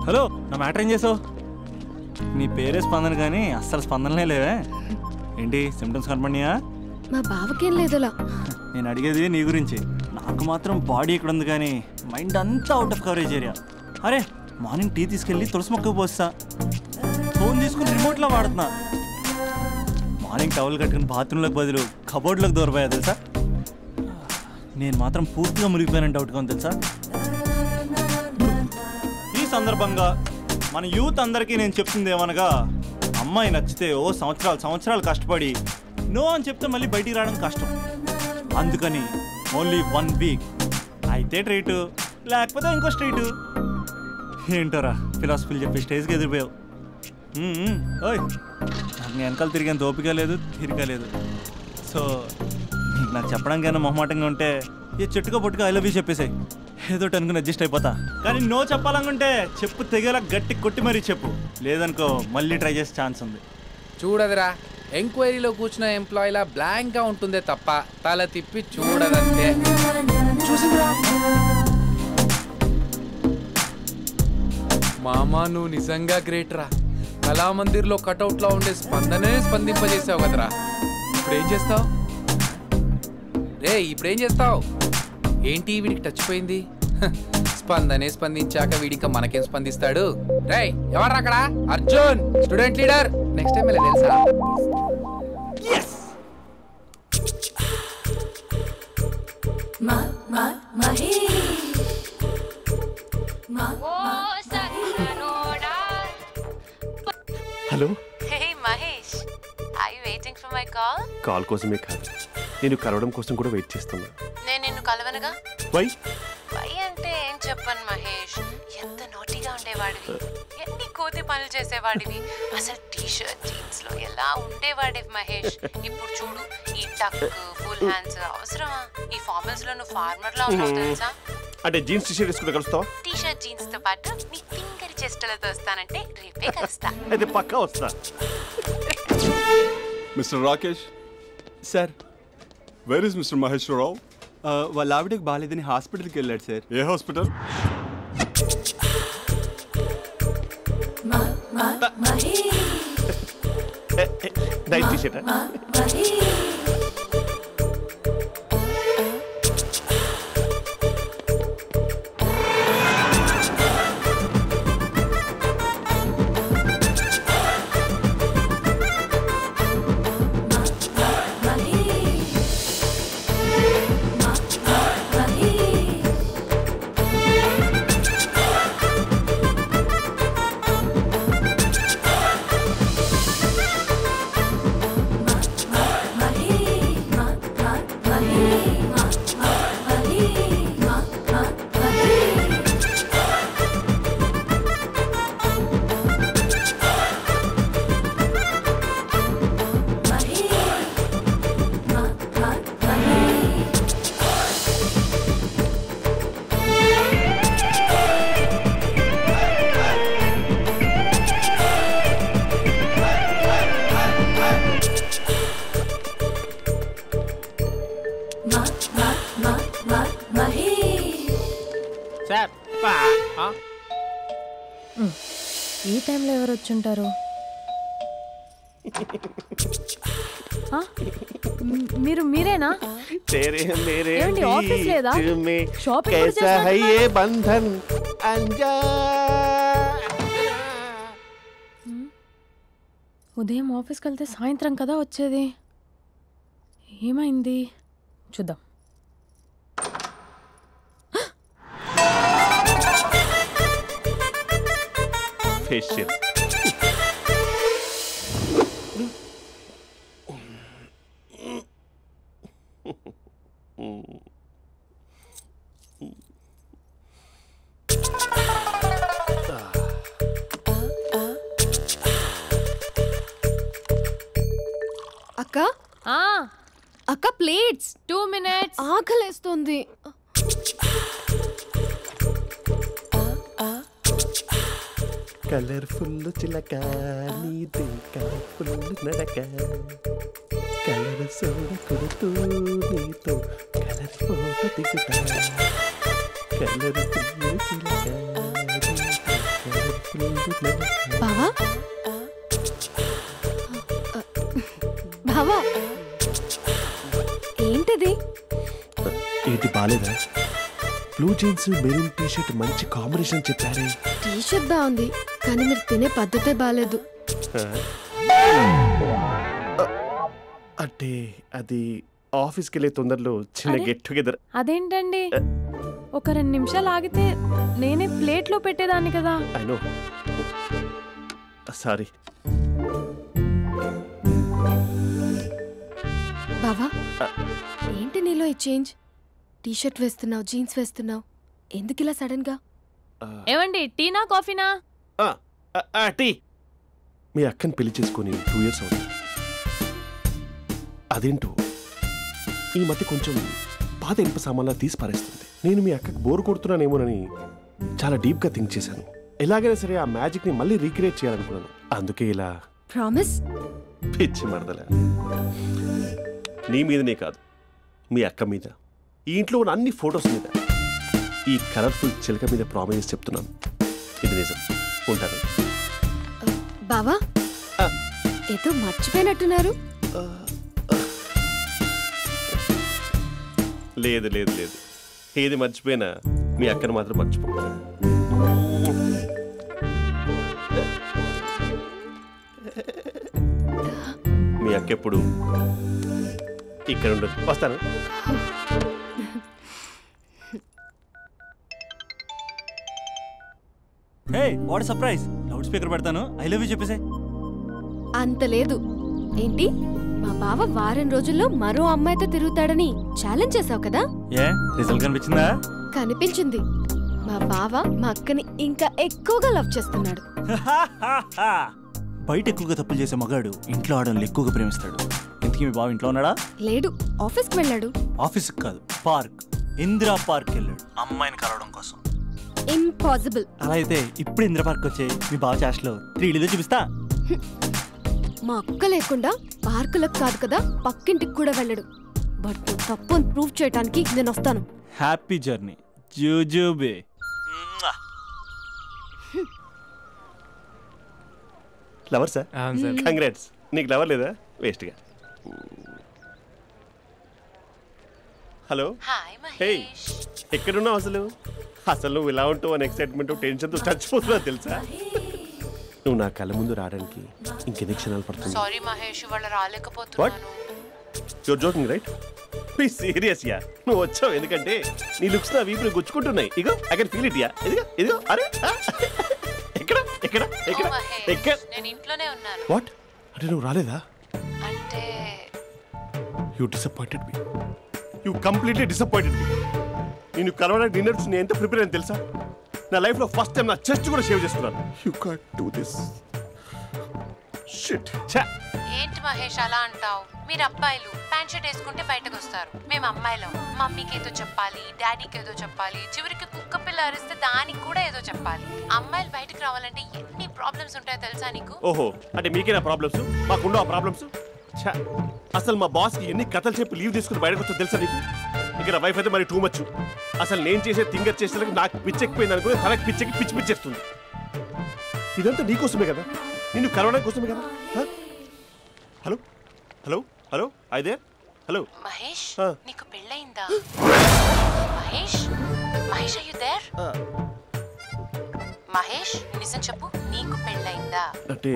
Hello, నా matter ఏం చేసావు? నీ పేరే స్పందన కానీ అస్సలు స్పందనలే లేవే. ఏంటి సిమ్టమ్స్ కనపడినాయా? మా బావకేం లేదులా. నేను అడిగేది నీ గురించి. నాకు మాత్రం బాడీ ఇక్కడ ఉంది కానీ మైండ్ అంతా అవుట్ ఆఫ్ కవరేజ్ ఏరియా. అరే, మార్నింగ్ టీ తీసుకెళ్ళి తులసి మొక్కకు పోస్తా, ఫోన్ తీసుకుని రిమోట్లో వాడుతున్నా. మార్నింగ్ టవల్ కట్టుకుని బాత్రూంలోకి బదులు కబోర్డ్లోకి దూరపోయా తెలుసా. నేను మాత్రం పూర్తిగా మునిగిపోయానని డౌట్గా ఉంది తెలుసా. ఈ సందర్భంగా మన యూత్ అందరికీ నేను చెప్తుంది ఏమనగా, అమ్మాయి నచ్చితే ఓ సంవత్సరాలు కష్టపడి నో అని చెప్తే మళ్ళీ బయటికి రావడం కష్టం. అందుకని ఓన్లీ 1 వీక్ అయితే ట్రీటు, లేకపోతే ఇంకో స్ట్రీటు. ఏంటోరా ఫిలాసఫీలు చెప్పే స్టేజ్కి ఎదిరిపోయావు. ఓయ్, నాకు నీ వెనకాల తిరిగేంత ఓపిక లేదు, తీరిక లేదు. సో నీకు నాకు చెప్పడానికైనా మొహమాటంగా ఉంటే ఏ చెట్టుగా పొట్టుగా ఐ లవ్ యూ చెప్పేసాయి, ఏదో అనుకుని అడ్జస్ట్ అయిపోతా. కానీ నో చెప్పాలనుకుంటే చెప్పు తెగేలా గట్టి కొట్టి మరీ చెప్పు, లేదనుకో మళ్ళీ ట్రై చేసే ఛాన్స్ ఉంది. చూడదురా, ఎంక్వైరీలో కూర్చున్న ఎంప్లాయీలా బ్లాంక్గా ఉంటుందే తప్ప తల తిప్పి చూడదంతే. చూసిందిరా మామా, నువ్వు నిజంగా గ్రేట్ రా. కళామందిర్లో కటౌట్లో ఉండే స్పందనే స్పందింపజేసావు కదరా. ఇప్పుడేం చేస్తావు రే? ఇప్పుడేం చేస్తావు? ఏంటి వీడికి టచ్ పోయింది? స్పందనే స్పందించాక వీడిక మనకేం స్పందిస్తాడు? రే ఎవరు అక్కడ? Arjun, student leader. Next time ఇలా తెలుసా? Hello. Hey Mahesh, are you waiting for my call? Call కోసమే కాదు, నేను కలవడం కోసం కూడా వెయిట్ చేస్తున్నా. నేను నిన్ను కలవనుగా. వై అంటే ఏం చెప్పను మహేష్, ఎంత నోటీగా ఉండేవాడివి, ఎన్ని కోతి పనులు చేసేవాడివి, అసలు టీ షర్ట్ జీన్స్ లో ఎలా ఉండేవాడివి మహేష్. ఇప్పుడు చూడు, ఈ టక్ ఫుల్ హ్యాండ్స్ అవసరమా? ఈ ఫార్మల్స్ లో నువ్వు ఫార్మర్ లా ఉన్నావు తెలుసా. అంటే జీన్స్ టీ షర్ట్ వేసుకుంటే కలుస్తావా? టీ షర్ట్ జీన్స్ తో పాటు నీ ఫింగర్ చెస్టలతో వస్తానంటే రేపే కలుస్తా. అయితే పక్కా వస్తా. Mister Rakesh sir, where is mister Maheswara Rao? వాళ్ళ ఆవిడకి బాగాలేదని హాస్పిటల్కి వెళ్ళాడు సార్. ఏ హాస్పిటల్? Night T shirt. ఈ టైంలో ఎవరు వచ్చుంటారు? మీరేనా? ఏమండి, ఆఫీస్ లేదా? షాపింగ్ బంధన్ ఉదయం ఆఫీస్కి వెళ్తే సాయంత్రం కదా వచ్చేది. ఏమైంది చూద్దాం. ఫేషియల్. అక్క అక్క ప్లేట్స్ 2 minutes. ఆకలేస్తుంది. కలర్ఫుల్ చిలక నీదే కలర్ఫుల్ నడక కలర్ సోడ కొడుతూ నీతో కలర్ ఫోటో దిగుతా బావా బావా ఏంటిది? ఏంటి బాలేదా? Blue jeans maroon T shirt మంచి కాంబినేషన్ చెప్పారే. టీ షర్ట్ బాగుంది కానీ మీరు తినే పద్ధతే బాగాలేదు. అంటే అది ఆఫీస్కి వెళ్ళే తొందరలో చిన్న అరే? Get together. అదేంటండి, ఒక 2 నిమిషాలు ఆగితే నేనే ప్లేట్లో పెట్టేదాన్ని కదా. I know, sorry. బావా ఏంటి నీలో ఈ చేంజ్? టీ షర్ట్ వేస్తున్నావు, జీన్స్ వేస్తున్నావు, ఎందుకు ఇలా సడన్ గా? ఏమండి, టీనా కాఫీనా? టీ. మీ అక్కని పెళ్లి చేసుకొని 2 years అవుతుంది. అదేంటో ఈ మధ్య కొంచెం పాత ఇనుప సామాన్లా తీసి పారేస్తుంది. నేను మీ అక్కకి బోర్ కొడుతున్నానేమోనని చాలా డీప్గా థింక్ చేశాను. ఎలాగైనా సరే ఆ మ్యాజిక్ని మళ్ళీ రీక్రియేట్ చేయాలనుకున్నాను. అందుకే ఇలా. ప్రామిస్? పిచ్చి మరదల, నీ మీదనే కాదు, మీ అక్క మీద, ఈ ఇంట్లో ఉన్న అన్ని ఫొటోస్ మీద, ఈ కలర్ఫుల్ చిలక మీద ప్రామిస్ చెప్తున్నాను. ఇది నిజం. ఉంటాను. బావా ఏదో మర్చిపోయినట్టున్నారు. లేదు లేదు లేదు, ఏది మర్చిపోయినా మీ అక్కను మాత్రం మర్చిపో. మీ అక్క ఎప్పుడు ఇక్కడ ఉండదు. వస్తాను. Hey what surprise. Loud speaker పెడతాను, ఐ లవ్ యూ చెప్పేసే. అంత లేదు. ఏంటి, మా బావ వారం రోజుల్లో మరో అమ్మాయితో తిరుగుతాడని ఛాలెంజ్ చేసావు కదా? ఏ రిజల్ట్ కనిపించిందా? కనిపించింది. మా బావ మా అక్కని ఇంకా ఎక్కువగా లవ్ చేస్తున్నాడు. బయట ఎక్కువగా తప్పులు చేసే మగాడు ఇంట్లో ఆడవాళ్ళు ఎక్కువగా ప్రేమిస్తాడు. ఇంతకీ మీ బావ ఇంట్లో ఉన్నాడా? లేడు, ఆఫీస్కి వెళ్ళాడు. ఆఫీస్కి కాదు, పార్క్, ఇందిరా పార్క్ వెళ్ళాడు అమ్మాయిని కలవడం కోసం. ఇంపాసిబుల్. అలా అయితే ఇప్పుడు ఇందిరా పార్క్ వచ్చే మీ బావ చాష్లో 3Dలో చూపిస్తా. మా అక్క లేకుండా పార్కులకు కాదు కదా పక్కింటికి కూడా వెళ్ళడు. బట్ నువ్వు తప్పు అని ప్రూవ్ చేయడానికి నేను వస్తాను. హ్యాపీ జర్నీ జూజూబే. Lover sir, congrats. నీకు లవర్ లేదా? వేస్ట్గా. హలో. Hi hey, Mahesh. ఎక్కడున్నావు అసలు? అసలు నువ్వు ఇలా ఉంటావు అని ఎక్సైట్మెంట్ టెన్షన్తో చచ్చిపోతున్నావు తెలుసా? నువ్వు నా కళ్ళ ముందు రావడానికి ఇంకెన్ని క్షణాలు పడుతుంది? సారీ మహేష్, ఇవాళ రాలేకపోతున్నాను. You're joking right? Please serious ya. నువ్వు వచ్చావు ఎందుకంటే నీ లుక్స్ నా వీపుని గుచ్చుకుంటున్నాయి. ఇగో I can feel it ya. ఇదిగో ఇదిగో. అరే ఎక్కడ ఎక్కడ ఎక్కడ ఎక్కడ? నేను ఇంట్లోనే ఉన్నాను. వాట్ అంటే నువ్వు రాలేదా? అంటే you disappointed me. You completely disappointed me. నేను కలవడానికి డిన్నర్స్ నేను ఎంత ప్రిపేర్ అని తెలుసా? నా లైఫ్లో ఫస్ట్ టైం నా చెస్ట్ కూడా సేవ్ చేసుకున్నాను. You can't do this shit. ఏంటి మహేష్ అలా అంటావు? మీరు అబ్బాయిలు ప్యాంట్ షర్ట్ వేసుకుంటే బయటకు వస్తారు. మేము అమ్మాయిలం మమ్మీకి ఏదో చెప్పాలి, డాడీకి ఏదో చెప్పాలి, చివరికి కుక్క పిల్ల అరిస్తే దానికి కూడా ఏదో చెప్పాలి. అమ్మాయిలు బయటకు రావాలంటే ఎన్ని ప్రాబ్లమ్స్ ఉంటాయో తెలుసా నీకు? ఓహో, అంటే మీకేనా ప్రాబ్లమ్స్? మాకుండా ప్రాబ్లమ్స్? అసలు మా బాస్కి ఎన్ని కథలు చెప్పి లీవ్ తీసుకుని బయటకు వచ్చా తెలుసా నీకు? ఇక్కడ వైఫ్ అయితే మరి టూ మచ్. అసలు నేను చేసే థింగర్ చేసేందుకు నాకు పిచ్చెక్కిపోయింది అనుకుని తనకి పిచ్చెక్కి పిచ్చి పిచ్చేస్తుంది. ఇదంతా నీకోసమే కదా, నిన్ను కరోనా కోసమే కదా. హలో హలో హలో అయితే హలో మహేష్, నీకు పెళ్ళయిందా? Mahesh, Mahesh are you there? Mahesh నిజం చెప్పు, నీకు పెళ్ళయిందా? అంటే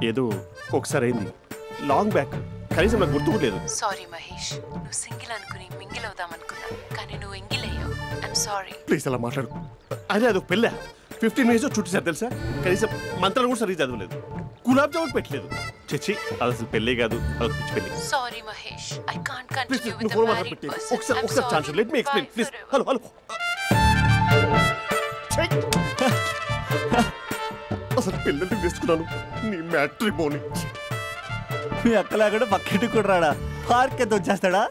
ఏదో ఒకసారి అయింది, లాంగ్ బ్యాక్, కనీసం నాకు గుర్తు లేదు. సారీ మహేష్, నువ్వు సింగిల్ అనుకుని మింగిల్ అవుదాం అనుకున్నా, కానీ నువ్వు ఎంగిల్ అయ్యావు. I'm sorry. ప్లీజ్ అలా మాట్లాడు. అదే అదొక పెళ్ళ 15 minutes చుట్టేసారు తెలుసా? కనీసం మంత్రాలు కూడా సరిగ్గా చదవలేదు, గులాబ్ జామున్ పెట్టలేదు. చచ్చి, అది అసలు పెళ్ళే కాదు, అదొక పిచ్చి పెళ్ళి. Sorry Mahesh, I can't continue please with the phone married మాట్లాడి పర్సన్. ఒకసారి chance let me explain please. Hello hello. అసలు పెళ్ళంటే తీసుకున్నాను నీ మ్యాట్రిమోనీ. మీ అక్కలాగడ పక్కింటికి కూడా రాడా? పార్క్ ఎంత వచ్చేస్తాడా?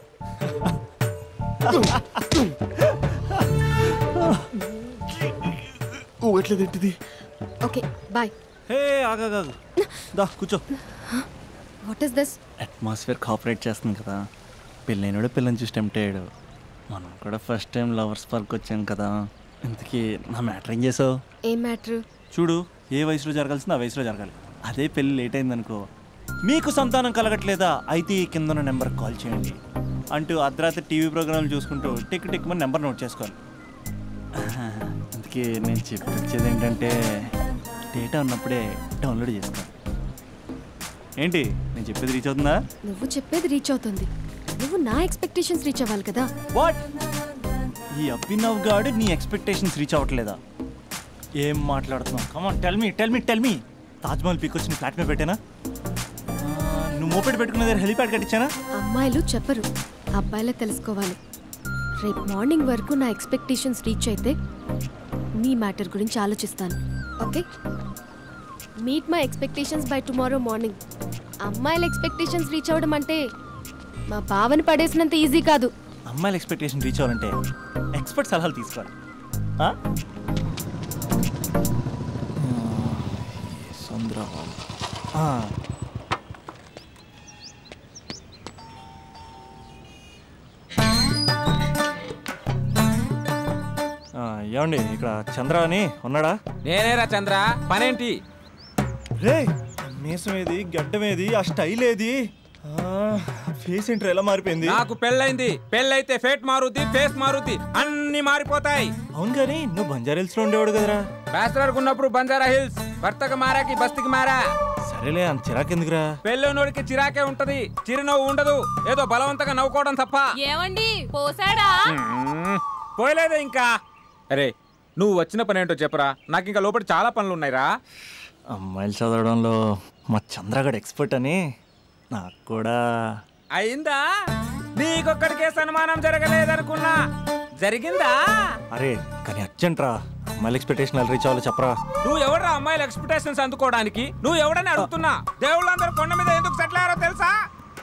ఎట్లేదేంటిది? Okay bye. హే ఆగా దా కూర్చో. What is this? Atmosphere cooperate చేస్తుంది కదా. పెళ్ళైనడు పిల్లని చూసి టెంప్ట్ అయ్యాడు. మనం కూడా ఫస్ట్ టైం లవర్స్ పార్క్ వచ్చాం కదా, ఇంతకీ నా మ్యాటర్ ఏం చేసావు? ఏం మ్యాటర్? చూడు, ఏ వయసులో జరగాల్సిందో ఆ వయసులో జరగాలి. అదే పెళ్ళి లేట్ అయిందనుకో, మీకు సంతానం కలగట్లేదా అయితే ఈ కింద నెంబర్ కాల్ చేయండి అంటూ అర్ధరాత్రి టీవీ ప్రోగ్రాంలు చూసుకుంటూ టిక్ టిక్ మన నెంబర్ నోట్ చేసుకోవాలి. అందుకే నేను చెప్పొచ్చేది ఏంటంటే డేటా ఉన్నప్పుడే డౌన్లోడ్ చేసుకోవాలి. ఏంటి నేను చెప్పేది రీచ్ అవుతుందా? నువ్వు చెప్పేది రీచ్ అవుతుంది, నువ్వు నా ఎక్స్పెక్టేషన్స్ రీచ్ అవ్వాలి కదా. వాట్? ఈ అభినవ్ గాడు నీ ఎక్స్పెక్టేషన్స్ రీచ్ అవ్వట్లేదా? ఏం మాట్లాడుతున్నావు? Come on tell me. Taj Mahal peak వచ్చి నీ ఫ్లాట్ మీద పెట్టానా? నువ్వు మోపెట్ పెట్టుకునే దగ్గర హెలిప్యాడ్ కట్టించానా? అమ్మాయిలు చెప్పరు, అబ్బాయిలే తెలుసుకోవాలి. రేపు మార్నింగ్ వరకు నా ఎక్స్పెక్టేషన్స్ రీచ్ అయితే నీ మ్యాటర్ గురించి ఆలోచిస్తాను. Okay, meet my expectations by tomorrow morning. అమ్మాయిల ఎక్స్పెక్టేషన్స్ రీచ్ అవ్వడం అంటే మా బావని పడేసినంత ఈజీ కాదు. అమ్మాయిల ఎక్స్పెక్టేషన్ రీచ్ అవ్వాలంటే ఎక్స్పర్ట్ సలహాలు తీసుకోవాలి. ఏమండి, ఇక్కడ చంద్ర అని ఉన్నాడా? నేనేరా చంద్ర, పనేంటి? రే, మీసం ఏది, గడ్డం ఏది, ఆ స్టైల్ ఏది, ఫేస్ ఏంట్రా ఎలా మారిపోయింది? నాకు పెళ్ళైంది, పెళ్ళైతే ఫేట్ మారుద్ది, ఫేస్ మారుద్ది, అన్ని మారిపోతాయి. అవును కానీ నువ్వు బంజారా హిల్స్ లో ఉండేవాడు కదరా? బ్యాచిలర్ ఉన్నప్పుడు బంజారా హిల్స్, భర్తకు మారాకి బస్తికి మారా. సరేలే, అంత చిరాకెందుకురా? పెళ్ళోనోడికి చిరాకే ఉంటది, చిరునవ్వు ఉండదు, ఏదో బలవంతంగా నవ్వుకోవడం తప్ప. ఏమండి పోసాడా? పోయలేదే ఇంకా. అరే నువ్వు వచ్చిన పని ఏంటో చెప్పరా, నాకు ఇంకా లోపల చాలా పనులు ఉన్నాయిరా. అమ్మాయిలు చదవడంలో మా చంద్రగడ్ ఎక్స్పర్ట్ అని నాకు కూడా అయిందా? నీకొక్కడికే సన్మానం జరగలేదనుకున్నా, జరిగిందా? అరే కానీ అర్జెంట్ రా, అమ్మాయిల ఎక్స్పెక్టేషన్ రీచ్ అవ్వాలి చెప్పరా. నువ్వు ఎవడరా అమ్మాయిల ఎక్స్పెక్టేషన్స్ అందుకోవడానికి? నువ్వు ఎవడని అడుగుతున్నా. దేవుళ్ళందరూ కొండ మీద ఎందుకు సెటిల్ అయ్యారో తెలుసా?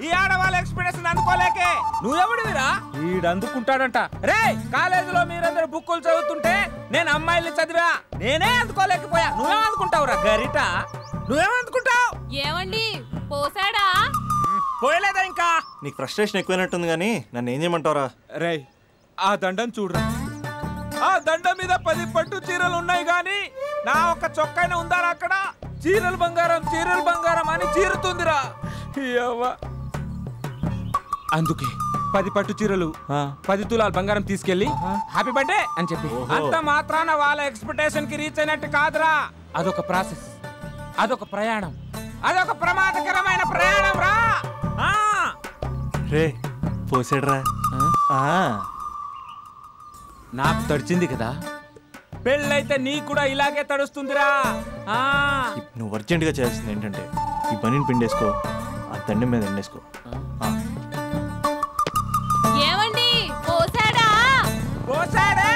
ఈ ఆడవాళ్ళ ఎక్స్పెక్టేషన్ అందుకోలేకే. నువ్వెవడివిరా? వీడు అందుకుంటాడంట. రే, కాలేజీలో మీరందరూ బుక్కులు చదువుతుంటే నేను అమ్మాయిల్ని చదివా, నేనే అందుకోలేకపోయా. నువ్వేం అందుకుంటావురా గరిట? నువ్వేం అందుకుంటావు? ఏమండి పోసాడా? పోయలేదా ఇంకా? నీకు ఫ్రస్ట్రేషన్ ఎక్కువైనట్టుంది కానీ నన్ను ఏం చేయమంటావురా? రే, ఆ దండం చూడరా. ఆ దండం మీద 10 పట్టు చీరలు ఉన్నాయి గాని నా ఒక్క చొక్కానే ఉందారా అక్కడ? చీరలు బంగారం అని చీరుతుందిరా. అందుకే 10 పట్టు చీరలు 10 తులాల బంగారం తీసుకెళ్లి హ్యాపీ బర్త్డే అని చెప్పి. అంత మాత్రాన వాళ్ళ ఎక్స్పెక్టేషన్ కి రీచ్ అయినట్టు కాదురా. అదొక ప్రాసెస్, అదొక ప్రయాణం, అదొక ప్రమాదకరమైన ప్రయాణం రా. రే పోసాడ్రా. నాకు తడిచింది కదా, పెళ్ళైతే నీ కూడా ఇలాగే తడుస్తుందిరా. నువ్వు అర్జెంటుగా చేయాల్సింది ఏంటంటే ఈ పనిని పిండేసుకో, ఆ దండం మీద ఎండేసుకో. ఏమండి పోసాడా? పోసాడే.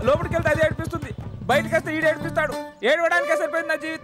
లోపలికి వెళ్తే అది ఏడిపిస్తుంది, బయటకు వస్తే ఈడు ఏడిపిస్తాడు. ఏడవడానికే సరిపోయింది నా జీవితం.